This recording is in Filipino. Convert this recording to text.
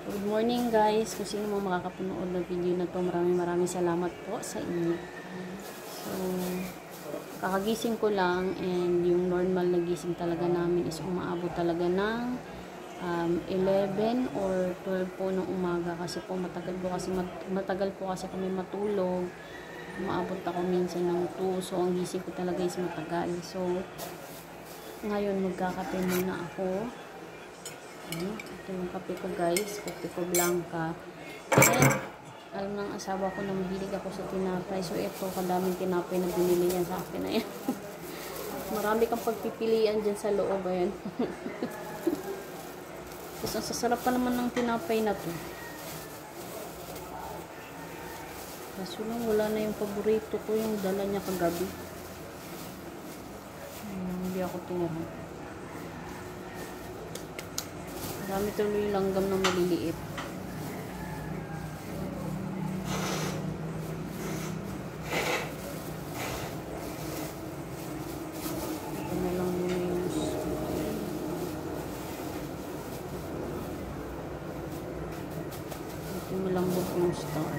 Good morning guys, kung sino mo makakapanood ng video na to, maraming salamat po sa inyo. So, kakagising ko lang and yung normal na gising talaga namin is umaabot talaga ng 11 or 12 po ng umaga kasi po matagal po kasi kami matulog. Umaabot ako minsan ng 2, so ang gising ko talaga is matagal. So, ngayon magkakape muna ako. Ito yung kape ko guys, kape ko blanca. And alam ng asawa ko na mahilig ako sa tinapay, so ito kadaming tinapay na binili niya sa akin na yan. Marami kang pagpipilian dyan sa loob, ayan. Tapos ang sasarap pa naman ng tinapay na to. Kaso lang wala na yung paborito ko, yung dala niya kagabi. Hindi ako tinira. Dami tuloy langgam na maliliit. Ito na lang muna yung ito malambot yung star.